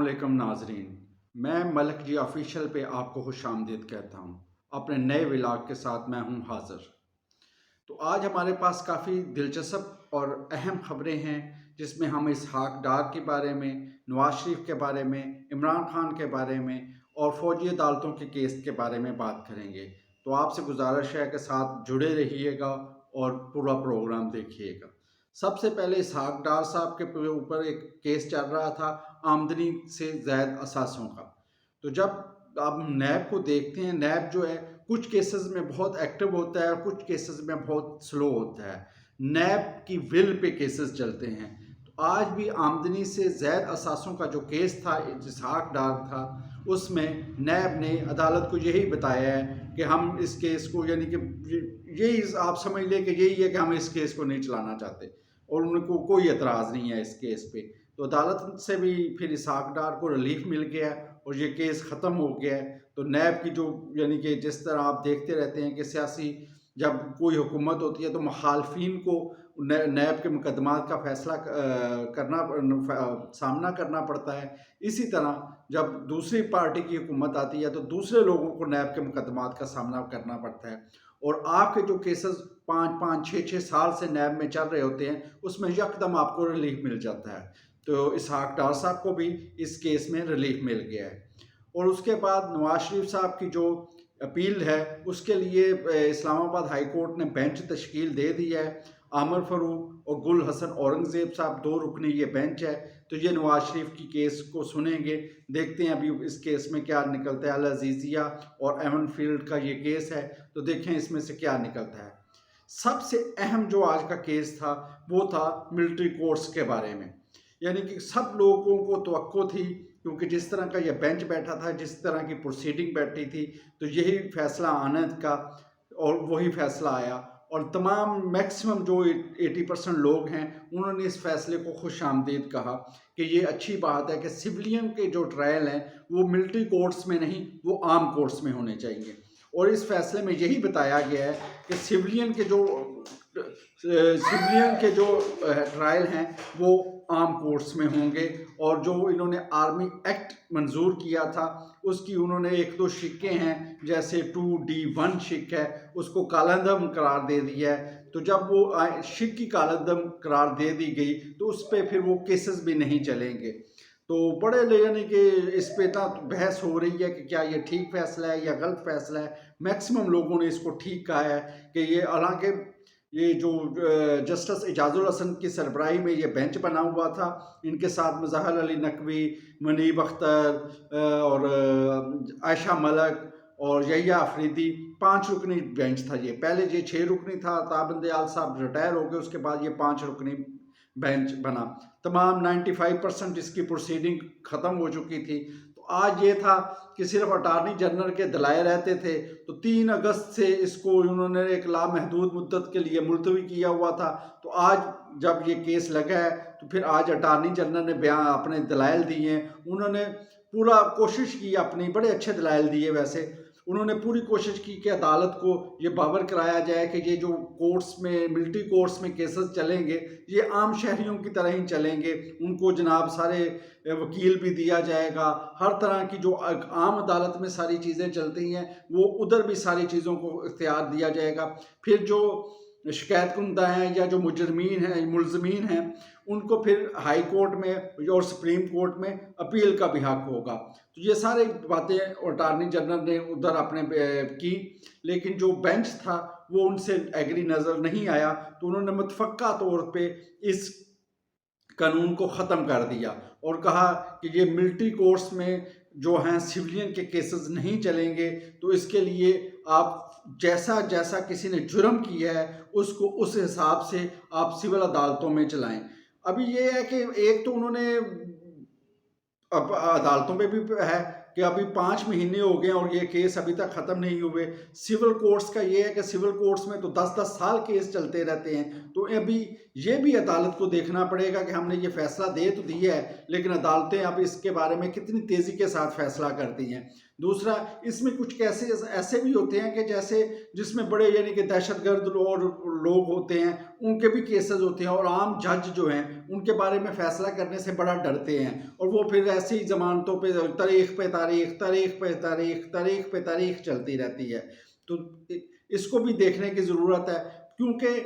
علیکم ناظرین، میں ملک جی آفیشیل پہ آپ کو خوش آمدید کہتا ہوں۔ اپنے نئے ولاگ کے ساتھ میں ہوں حاضر۔ تو آج ہمارے پاس کافی دلچسپ اور اہم خبریں ہیں، جس میں ہم اسحاق ڈار کے بارے میں، نواز شریف کے بارے میں، عمران خان کے بارے میں اور فوجی عدالتوں کے کیس کے بارے میں بات کریں گے۔ تو آپ سے گزارش ہے کہ ساتھ جڑے رہیے گا اور پورا پروگرام دیکھیے گا۔ سب سے پہلے اسحاق ڈار صاحب کے اوپر ایک کیس چل رہا تھا آمدنی سے زائد اثاثوں کا۔ تو جب آپ نیب کو دیکھتے ہیں، نیب جو ہے کچھ کیسز میں بہت ایکٹیو ہوتا ہے اور کچھ کیسز میں بہت سلو ہوتا ہے۔ نیب کی ول پہ کیسز چلتے ہیں۔ تو آج بھی آمدنی سے زائد اثاثوں کا جو کیس تھا، اسحاق ڈار تھا، اس میں نیب نے عدالت کو یہی بتایا ہے کہ ہم اس کیس کو، یعنی کہ یہی آپ سمجھ لیں کہ یہی ہے کہ ہم اس کیس کو نہیں چلانا چاہتے اور ان کو کوئی اعتراض نہیں ہے اس کیس پہ۔ تو عدالت سے بھی پھر اسحاق ڈار کو ریلیف مل گیا اور یہ کیس ختم ہو گیا ہے۔ تو نیب کی جو، یعنی کہ جس طرح آپ دیکھتے رہتے ہیں کہ سیاسی جب کوئی حکومت ہوتی ہے تو مخالفین کو نیب کے مقدمات کا فیصلہ سامنا کرنا پڑتا ہے، اسی طرح جب دوسری پارٹی کی حکومت آتی ہے تو دوسرے لوگوں کو نیب کے مقدمات کا سامنا کرنا پڑتا ہے۔ اور آپ کے جو کیسز 5-6 سال سے نیب میں چل رہے ہوتے ہیں، اس میں یکدم آپ کو ریلیف مل جاتا ہے۔ تو اسحاق ڈار صاحب کو بھی اس کیس میں ریلیف مل گیا ہے۔ اور اس کے بعد نواز شریف صاحب کی جو اپیل ہے، اس کے لیے اسلام آباد ہائی کورٹ نے بینچ تشکیل دے دی ہے۔ عامر فاروق اور گل حسن اورنگزیب صاحب 2 رکنی یہ بینچ ہے، تو یہ نواز شریف کی کیس کو سنیں گے۔ دیکھتے ہیں ابھی اس کیس میں کیا نکلتا ہے۔ العزیزیہ اور ایمن فیلڈ کا یہ کیس ہے، تو دیکھیں اس میں سے کیا نکلتا ہے۔ سب سے اہم جو آج کا کیس تھا وہ تھا ملٹری کورٹس کے بارے میں۔ یعنی کہ سب لوگوں کو توقع تھی، کیونکہ جس طرح کا یہ بینچ بیٹھا تھا، جس طرح کی پروسیڈنگ بیٹھی تھی، تو یہی فیصلہ آنا کا، اور وہی فیصلہ آیا۔ اور تمام میکسیمم جو 80% لوگ ہیں، انہوں نے اس فیصلے کو خوش آمدید کہا کہ یہ اچھی بات ہے کہ سولین کے جو ٹرائل ہیں وہ ملٹری کورٹس میں نہیں، وہ عام کورٹس میں ہونے چاہیے۔ اور اس فیصلے میں یہی بتایا گیا ہے کہ سولین کے جو ٹرائل ہیں وہ عام کورٹس میں ہوں گے، اور جو انہوں نے آرمی ایکٹ منظور کیا تھا، اس کی انہوں نے 1-2 شکیں ہیں، جیسے 2D1 شک ہے، اس کو کالعدم قرار دے دیا ہے۔ تو جب وہ شک کی کالعدم قرار دے دی گئی تو اس پہ پھر وہ کیسز بھی نہیں چلیں گے۔ تو بڑے یعنی کہ اس پہ بحث ہو رہی ہے کہ کیا یہ ٹھیک فیصلہ ہے یا غلط فیصلہ ہے۔ میکسیمم لوگوں نے اس کو ٹھیک کہا ہے کہ یہ، حالانکہ یہ جو جسٹس اعجاز الحسن کی سربراہی میں یہ بینچ بنا ہوا تھا، ان کے ساتھ مظہر علی نقوی، منیب اختر اور عائشہ ملک اور یحییٰ آفریدی، 5 رکنی بینچ تھا یہ۔ پہلے یہ 6 رکنی تھا، تاب دیال صاحب ریٹائر ہو گئے، اس کے بعد یہ 5 رکنی بینچ بنا۔ تمام 95% اس کی پروسیڈنگ ختم ہو چکی تھی۔ تو آج یہ تھا کہ صرف اٹارنی جنرل کے دلائل رہتے تھے، تو 3 اگست سے اس کو انہوں نے ایک لامحدود مدت کے لیے ملتوی کیا ہوا تھا۔ تو آج جب یہ کیس لگا ہے تو پھر آج اٹارنی جنرل نے اپنے دلائل دیے ہیں۔ انہوں نے پورا کوشش کی، اپنی بڑے اچھے دلائل دیے، ویسے انہوں نے پوری کوشش کی کہ عدالت کو یہ باور کرایا جائے کہ یہ جو کورٹس میں، ملٹری کورٹس میں کیسز چلیں گے، یہ عام شہریوں کی طرح ہی چلیں گے۔ ان کو جناب سارے وکیل بھی دیا جائے گا، ہر طرح کی جو عام عدالت میں ساری چیزیں چلتی ہیں وہ ادھر بھی ساری چیزوں کو اختیار دیا جائے گا۔ پھر جو شکایت کنندہ ہیں یا جو ملزمین ہیں، ان کو پھر ہائی کورٹ میں اور سپریم کورٹ میں اپیل کا بھی حق ہوگا۔ تو یہ سارے باتیں اٹارنی جنرل نے ادھر اپنے کی، لیکن جو بینچ تھا وہ ان سے ایگری نظر نہیں آیا، تو انہوں نے متفقہ طور پہ اس قانون کو ختم کر دیا اور کہا کہ یہ ملٹری کورٹس میں جو ہیں سولین کے کیسز نہیں چلیں گے، تو اس کے لیے آپ جیسا کسی نے جرم کیا ہے اس کو اس حساب سے آپ سول عدالتوں میں چلائیں۔ ابھی یہ ہے کہ ایک تو انہوں نے اب عدالتوں پہ بھی ہے کہ ابھی 5 مہینے ہو گئے اور یہ کیس ابھی تک ختم نہیں ہوئے۔ سول کورٹس کا یہ ہے کہ سول کورٹس میں تو 10-10 سال کیس چلتے رہتے ہیں۔ تو ابھی یہ بھی عدالت کو دیکھنا پڑے گا کہ ہم نے یہ فیصلہ دے تو دیا ہے، لیکن عدالتیں اب اس کے بارے میں کتنی تیزی کے ساتھ فیصلہ کرتی ہیں۔ دوسرا اس میں کچھ کیسز ایسے بھی ہوتے ہیں کہ جیسے جس میں بڑے یعنی کہ دہشت گرد اور لوگ ہوتے ہیں، ان کے بھی کیسز ہوتے ہیں، اور عام جج جو ہیں ان کے بارے میں فیصلہ کرنے سے بڑا ڈرتے ہیں، اور وہ پھر ایسی ہی ضمانتوں پہ تاریخ پہ تاریخ تاریخ پہ تاریخ تاریخ پہ تاریخ چلتی رہتی ہے۔ تو اس کو بھی دیکھنے کی ضرورت ہے، کیونکہ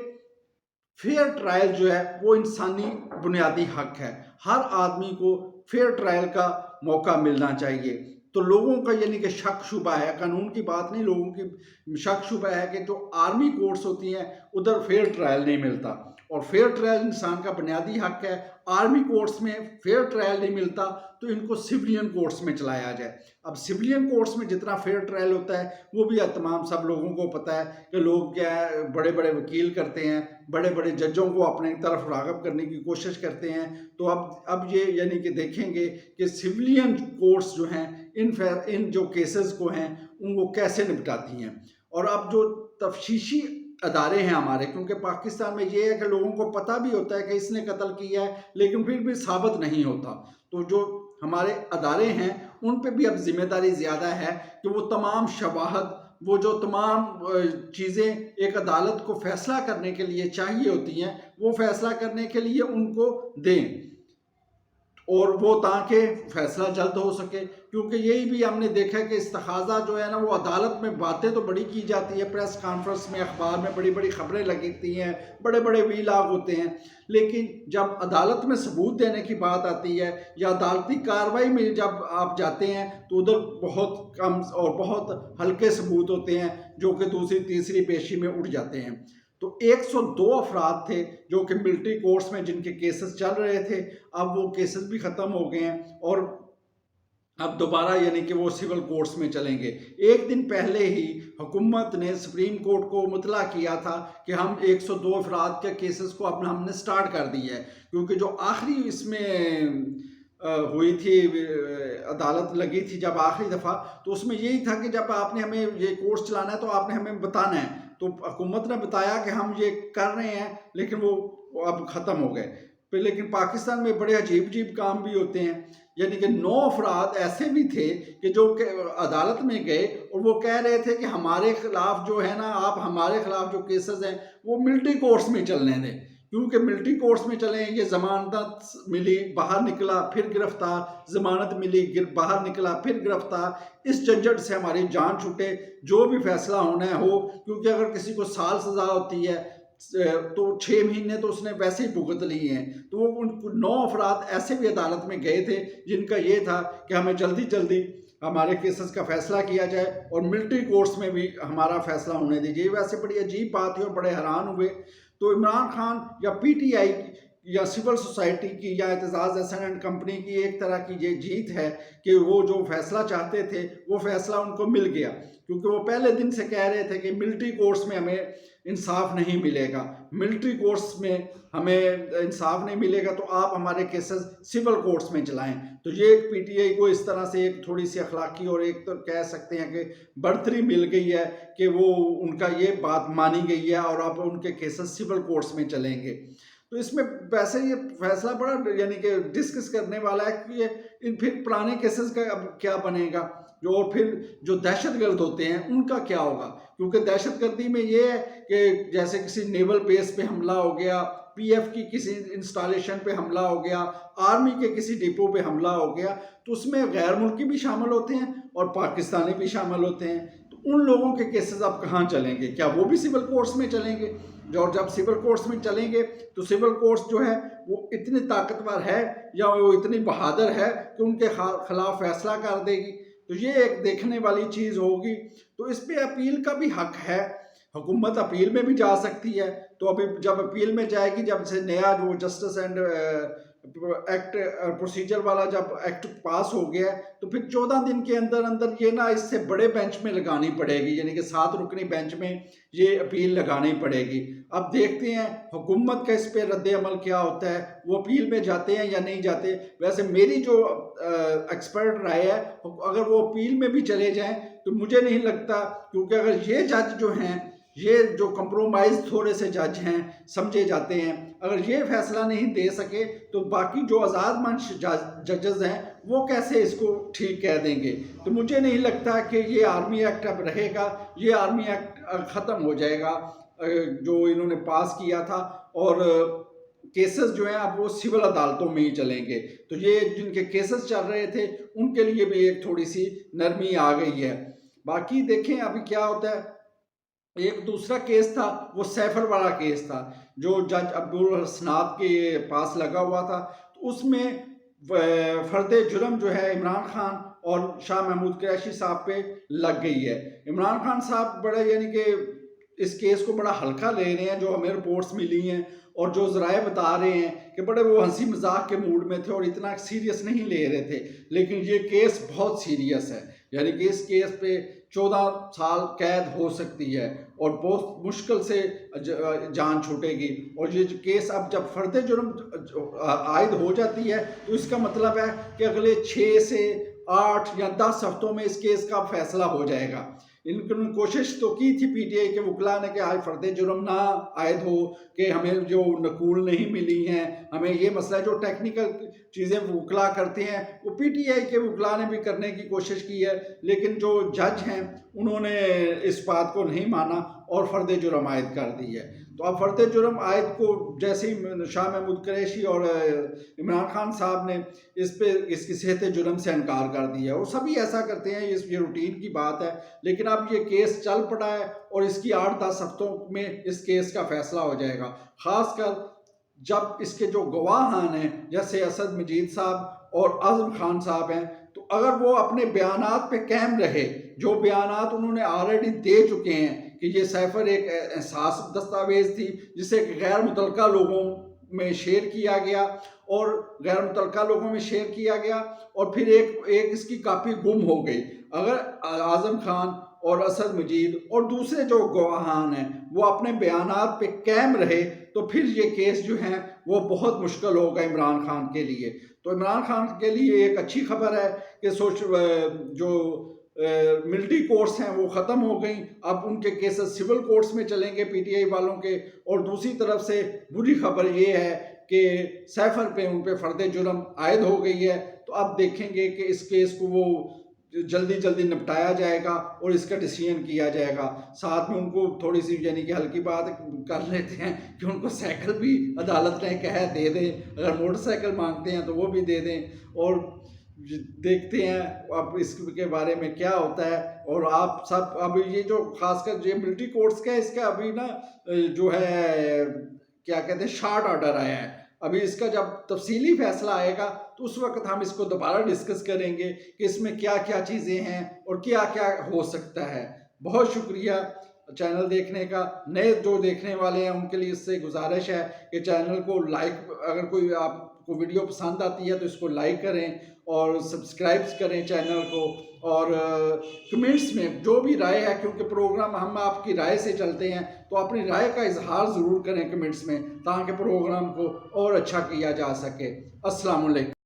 فیئر ٹرائل جو ہے وہ انسانی بنیادی حق ہے، ہر آدمی کو فیئر ٹرائل کا موقع ملنا چاہیے۔ تو لوگوں کا یعنی کہ شک شبہ ہے، قانون کی بات نہیں، لوگوں کی شک شبہ ہے کہ جو آرمی کورٹس ہوتی ہیں ادھر فیئر ٹرائل نہیں ملتا، اور فیئر ٹرائل انسان کا بنیادی حق ہے۔ آرمی کورٹس میں فیئر ٹرائل نہیں ملتا تو ان کو سویلین کورٹس میں چلایا جائے۔ اب سویلین کورٹس میں جتنا فیئر ٹرائل ہوتا ہے وہ بھی تمام سب لوگوں کو پتہ ہے کہ لوگ کیا ہے، بڑے بڑے وکیل کرتے ہیں، بڑے بڑے ججوں کو اپنے طرف راغب کرنے کی کوشش کرتے ہیں۔ تو اب یہ یعنی کہ دیکھیں گے کہ سویلین کورٹس جو ہیں ان جو کیسز کو ہیں ان کو کیسے نپٹاتی ہیں۔ اور اب جو تفتیشی ادارے ہیں ہمارے، کیونکہ پاکستان میں یہ ہے کہ لوگوں کو پتہ بھی ہوتا ہے کہ اس نے قتل کیا ہے لیکن پھر بھی ثابت نہیں ہوتا، تو جو ہمارے ادارے ہیں ان پہ بھی اب ذمہ داری زیادہ ہے کہ وہ تمام شواہد، وہ جو تمام چیزیں ایک عدالت کو فیصلہ کرنے کے لیے چاہیے ہوتی ہیں وہ فیصلہ کرنے کے لیے ان کو دیں، اور وہ تاکہ فیصلہ جلد ہو سکے۔ کیونکہ یہی بھی ہم نے دیکھا کہ استخاذہ جو ہے نا وہ عدالت میں باتیں تو بڑی کی جاتی ہے، پریس کانفرنس میں، اخبار میں بڑی بڑی خبریں لگتی ہیں، بڑے بڑے ویلاگ ہوتے ہیں، لیکن جب عدالت میں ثبوت دینے کی بات آتی ہے یا عدالتی کارروائی میں جب آپ جاتے ہیں تو ادھر بہت کم اور بہت ہلکے ثبوت ہوتے ہیں جو کہ دوسری تیسری پیشی میں اٹھ جاتے ہیں۔ تو 102 افراد تھے جو کہ ملٹری کورٹس میں جن کے کیسز چل رہے تھے، اب وہ کیسز بھی ختم ہو گئے ہیں اور اب دوبارہ یعنی کہ وہ سول کورٹس میں چلیں گے۔ ایک دن پہلے ہی حکومت نے سپریم کورٹ کو مطلع کیا تھا کہ ہم 102 افراد کے کیسز کو اب ہم نے سٹارٹ کر دی ہے، کیونکہ جو آخری اس میں ہوئی تھی عدالت لگی تھی جب آخری دفعہ، تو اس میں یہی تھا کہ جب آپ نے ہمیں یہ کورس چلانا ہے تو آپ نے ہمیں بتانا ہے، تو حکومت نے بتایا کہ ہم یہ کر رہے ہیں، لیکن وہ اب ختم ہو گئے۔ لیکن پاکستان میں بڑے عجیب عجیب کام بھی ہوتے ہیں، یعنی کہ 9 افراد ایسے بھی تھے کہ جو عدالت میں گئے اور وہ کہہ رہے تھے کہ ہمارے خلاف جو ہے نا، آپ ہمارے خلاف جو کیسز ہیں وہ ملٹری کورٹس میں چلنے دیں، کیونکہ ملٹری کورٹس میں چلیں، یہ ضمانت ملی باہر نکلا پھر گرفتار، ضمانت ملی باہر نکلا پھر گرفتار، اس جھنجھٹ سے ہماری جان چھوٹے، جو بھی فیصلہ ہونا ہے ہو، کیونکہ اگر کسی کو سال سزا ہوتی ہے تو 6 مہینے تو اس نے ویسے ہی بھگت لی ہیں۔ تو وہ 9 افراد ایسے بھی عدالت میں گئے تھے جن کا یہ تھا کہ ہمیں جلدی جلدی ہمارے کیسز کا فیصلہ کیا جائے اور ملٹری کورٹس میں بھی ہمارا فیصلہ ہونے دیجیے۔ ویسے بڑی عجیب بات تھی اور بڑے حیران ہوئے۔ تو عمران خان یا پی ٹی آئی یا سول سوسائٹی کی یا اعتزاز احسن اینڈ کمپنی کی ایک طرح کی یہ جیت ہے کہ وہ جو فیصلہ چاہتے تھے وہ فیصلہ ان کو مل گیا، کیونکہ وہ پہلے دن سے کہہ رہے تھے کہ ملٹری کورٹس میں ہمیں انصاف نہیں ملے گا، ملٹری کورٹس میں ہمیں انصاف نہیں ملے گا، تو آپ ہمارے کیسز سول کورٹس میں چلائیں۔ تو یہ ایک پی ٹی آئی کو اس طرح سے ایک تھوڑی سی اخلاقی اور ایک تو کہہ سکتے ہیں کہ برتری مل گئی ہے کہ وہ ان کا یہ بات مانی گئی ہے اور اب ان کے کیسز سول کورٹس میں چلیں گے۔ تو اس میں ویسے یہ فیصلہ بڑا یعنی کہ ڈسکس کرنے والا ہے کہ یہ پھر پرانے کیسز کا اب کیا بنے گا، جو اور پھر جو دہشت گرد ہوتے ہیں ان کا کیا ہوگا، کیونکہ دہشت گردی میں یہ ہے کہ جیسے کسی نیول بیس پہ حملہ ہو گیا، پی ایف کی کسی انسٹالیشن پہ حملہ ہو گیا، آرمی کے کسی ڈپو پہ حملہ ہو گیا، تو اس میں غیر ملکی بھی شامل ہوتے ہیں اور پاکستانی بھی شامل ہوتے ہیں۔ تو ان لوگوں کے کیسز اب کہاں چلیں گے؟ کیا وہ بھی سول کورٹس میں چلیں گے؟ اور جب سول کورٹس میں چلیں گے تو سول کورٹس جو ہے وہ اتنی طاقتور ہے یا وہ اتنی بہادر ہے کہ ان کے خلاف فیصلہ کر دے گی؟ تو یہ ایک دیکھنے والی چیز ہوگی۔ تو اس پہ اپیل کا بھی حق ہے، حکومت اپیل میں بھی جا سکتی ہے۔ تو ابھی جب اپیل میں جائے گی، جب سے نیا جو جسٹس اینڈ ایکٹ پروسیجر والا جب ایکٹ پاس ہو گیا ہے تو پھر 14 دن کے اندر اندر یہ نا اس سے بڑے بینچ میں لگانی پڑے گی، یعنی کہ 7 رکنی بینچ میں یہ اپیل لگانی پڑے گی۔ اب دیکھتے ہیں حکومت کا اس پہ رد عمل کیا ہوتا ہے، وہ اپیل میں جاتے ہیں یا نہیں جاتے۔ ویسے میری جو ایکسپرٹ رائے ہے، اگر وہ اپیل میں بھی چلے جائیں تو مجھے نہیں لگتا، کیونکہ اگر یہ جج جو ہیں، یہ جو کمپرومائز تھوڑے سے جج ہیں سمجھے جاتے ہیں، اگر یہ فیصلہ نہیں دے سکے تو باقی جو آزاد منش ججز ہیں وہ کیسے اس کو ٹھیک کہہ دیں گے؟ تو مجھے نہیں لگتا کہ یہ آرمی ایکٹ اب رہے گا، یہ آرمی ایکٹ ختم ہو جائے گا جو انہوں نے پاس کیا تھا، اور کیسز جو ہیں اب وہ سول عدالتوں میں ہی چلیں گے۔ تو یہ جن کے کیسز چل رہے تھے ان کے لیے بھی ایک تھوڑی سی نرمی آ گئی ہے۔ باقی دیکھیں ابھی کیا ہوتا ہے۔ ایک دوسرا کیس تھا، وہ سیفر والا کیس تھا جو جج عبدالحسنات کے پاس لگا ہوا تھا، تو اس میں فرد جرم جو ہے عمران خان اور شاہ محمود قریشی صاحب پہ لگ گئی ہے۔ عمران خان صاحب بڑا یعنی کہ اس کیس کو بڑا ہلکا لے رہے ہیں، جو ہمیں رپورٹس ملی ہیں اور جو ذرائع بتا رہے ہیں کہ بڑے وہ ہنسی مذاق کے موڈ میں تھے اور اتنا سیریس نہیں لے رہے تھے، لیکن یہ کیس بہت سیریس ہے، یعنی کہ اس کیس پہ 14 سال قید ہو سکتی ہے اور بہت مشکل سے جان چھوٹے گی۔ اور یہ کیس اب جب فرد جرم عائد ہو جاتی ہے تو اس کا مطلب ہے کہ اگلے 6 سے 8 یا 10 ہفتوں میں اس کیس کا فیصلہ ہو جائے گا۔ ان نے کوشش تو کی تھی پی ٹی آئی کے وکلاء نے کہ آج فرد جرم نہ عائد ہو، کہ ہمیں جو نقول نہیں ملی ہیں، ہمیں یہ مسئلہ جو ٹیکنیکل چیزیں وکلاء کرتے ہیں وہ پی ٹی آئی کے وکلاء نے بھی کرنے کی کوشش کی ہے، لیکن جو جج ہیں انہوں نے اس بات کو نہیں مانا اور فرد جرم عائد کر دی ہے۔ تو اب فرد جرم عائد کو جیسے ہی شاہ محمود قریشی اور عمران خان صاحب نے اس کی صحت جرم سے انکار کر دیا، اور سبھی ایسا کرتے ہیں، یہ روٹین کی بات ہے، لیکن اب یہ کیس چل پڑا ہے اور اس کی 8-10 ہفتوں میں اس کیس کا فیصلہ ہو جائے گا، خاص کر جب اس کے جو گواہان ہیں جیسے اسد مجید صاحب اور اعظم خان صاحب ہیں، تو اگر وہ اپنے بیانات پہ قائم رہے، جو بیانات انہوں نے آلریڈی دے چکے ہیں کہ یہ سیفر ایک احساس دستاویز تھی جسے غیر متعلقہ لوگوں میں شیئر کیا گیا اور غیر متعلقہ لوگوں میں شیئر کیا گیا اور پھر ایک اس کی کاپی گم ہو گئی، اگر اعظم خان اور اسد مجید اور دوسرے جو گواہان ہیں وہ اپنے بیانات پہ قائم رہے تو پھر یہ کیس جو ہیں وہ بہت مشکل ہوگا عمران خان کے لیے۔ تو عمران خان کے لیے ایک اچھی خبر ہے کہ جو ملٹری کورٹس ہیں وہ ختم ہو گئیں، اب ان کے کیسز سول کورٹس میں چلیں گے پی ٹی آئی والوں کے۔ اور دوسری طرف سے بری خبر یہ ہے کہ سیفر پہ ان پہ فرد جرم عائد ہو گئی ہے، تو اب دیکھیں گے کہ اس کیس کو وہ جلدی نپٹایا جائے گا اور اس کا ڈیسیژن کیا جائے گا۔ ساتھ میں ان کو تھوڑی سی یعنی کہ ہلکی بات کر لیتے ہیں کہ ان کو سائیکل بھی عدالت نے کہا دے دیں، اگر موٹر سائیکل مانگتے ہیں تو وہ بھی دے دیں، اور دیکھتے ہیں اب اس کے بارے میں کیا ہوتا ہے۔ اور آپ سب اب یہ جو خاص کر یہ ملٹری کورٹس کا اس کا ابھی نا جو ہے کیا کہتے ہیں شارٹ آرڈر آیا ہے، ابھی اس کا جب تفصیلی فیصلہ آئے گا تو اس وقت ہم اس کو دوبارہ ڈسکس کریں گے کہ اس میں کیا کیا چیزیں ہیں اور کیا کیا ہو سکتا ہے۔ بہت شکریہ چینل دیکھنے کا۔ نئے جو دیکھنے والے ہیں ان کے لیے اس سے گزارش ہے کہ چینل کو لائک، اگر کوئی آپ کو ویڈیو پسند آتی ہے تو اس کو لائک کریں اور سبسکرائب کریں چینل کو، اور کمنٹس میں جو بھی رائے ہے، کیونکہ پروگرام ہم آپ کی رائے سے چلتے ہیں، تو اپنی رائے کا اظہار ضرور کریں کمنٹس میں تاکہ پروگرام کو اور اچھا کیا جا سکے۔ السلام علیکم۔